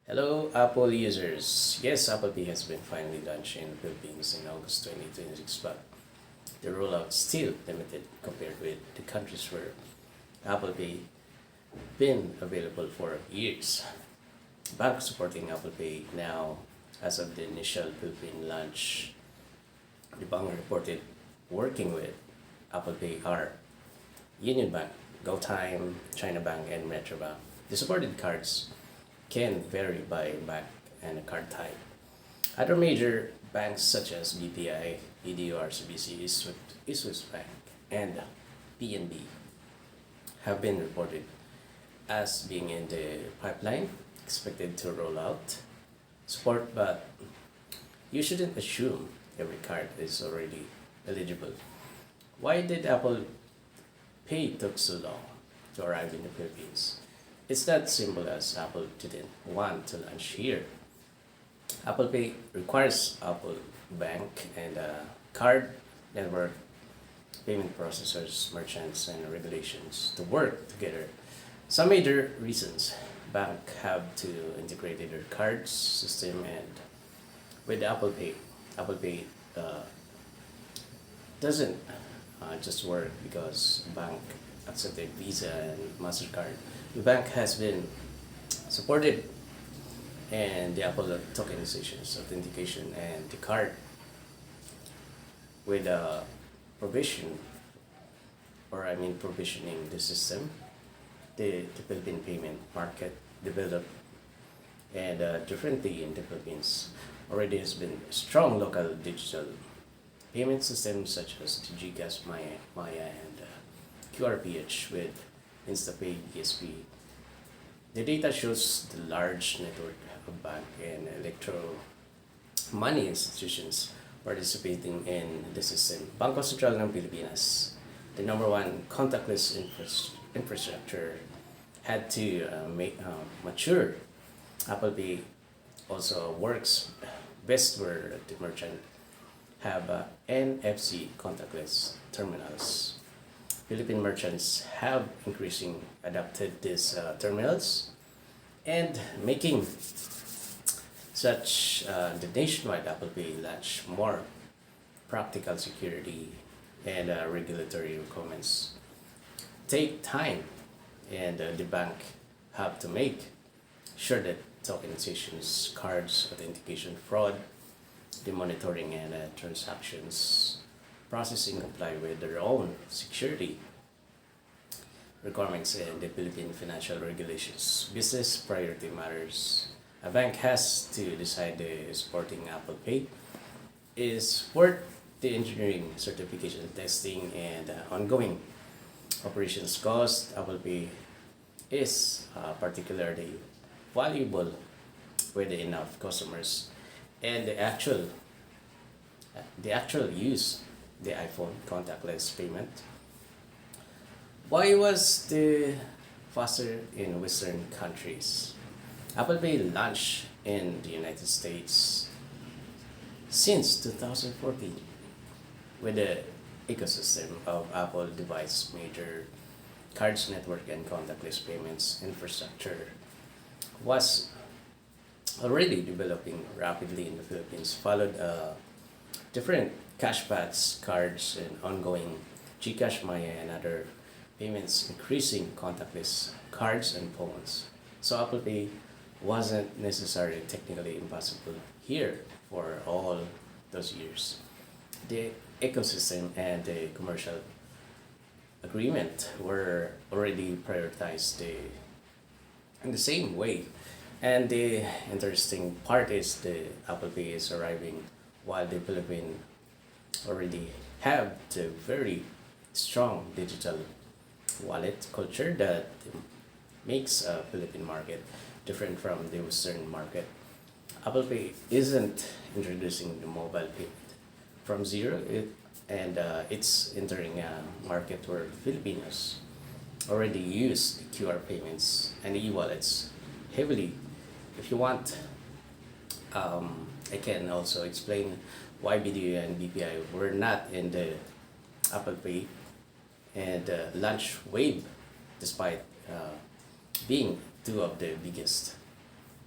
Hello, Apple users. Yes, Apple Pay has been finally launched in the Philippines in August 2026, but the rollout is still limited compared with the countries where Apple Pay been available for years. Banks supporting Apple Pay now, as of the initial Philippine launch, the bank reported working with Apple Pay are Union Bank, GoTime, China Bank, and Metro Bank. The supported cards can vary by bank and card type. Other major banks such as BPI, BDO, RCBC, Swiss Bank, and PNB have been reported as being in the pipeline, expected to roll out support, but you shouldn't assume every card is already eligible. Why did Apple Pay took so long to arrive in the Philippines? It's that simple as Apple didn't want to launch here. Apple Pay requires Apple Bank and card network payment processors, merchants, and regulations to work together. Some major reasons bank have to integrate their cards system and with Apple Pay uh, doesn't just work because bank accepted Visa and Mastercard. The bank has been supported and the Apple tokenizations, authentication, and the card with provision, or I mean provisioning the system. The Philippine payment market developed and differently in the Philippines. Already has been strong local digital payment systems such as the GCash, Maya, and QRPH with InstaPay, ESP. The data shows the large network of bank and electro money institutions participating in the system. Bangko Sentral ng Pilipinas, the number one contactless infrastructure, had to mature. Apple Pay also works best where the merchant have NFC contactless terminals. Philippine merchants have increasing adopted these terminals and making such the nationwide Apple Pay launch more practical security and regulatory requirements take time and the bank have to make sure that tokenizations, cards, authentication, fraud, the monitoring and transactions processing comply with their own security requirements and the Philippine financial regulations. Business priority matters. A bank has to decide the supporting Apple Pay is worth the engineering, certification, testing, and ongoing operations cost. Apple Pay is particularly valuable with enough customers and the actual use the iPhone contactless payment. Why was the faster in Western countries? Apple Pay launched in the United States since 2014 with the ecosystem of Apple device major cards network and contactless payments infrastructure was already developing rapidly in the Philippines, followed different cashbacks, cards, and ongoing GCash, Maya, and other payments, increasing contactless cards and phones. So Apple Pay wasn't necessarily technically impossible here for all those years. The ecosystem and the commercial agreement were already prioritized in the same way. And the interesting part is the Apple Pay is arriving while the Philippines already have the very strong digital wallet culture that makes a Philippine market different from the Western market. Apple Pay isn't introducing the mobile payment from zero, and it's entering a market where Filipinos already use QR payments and e-wallets heavily. If you want, I can also explain why BDO and BPI were not in the Apple Pay and launch wave despite being two of the biggest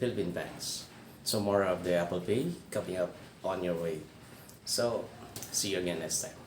Philippine banks. So more of the Apple Pay coming up on your way. So see you again next time.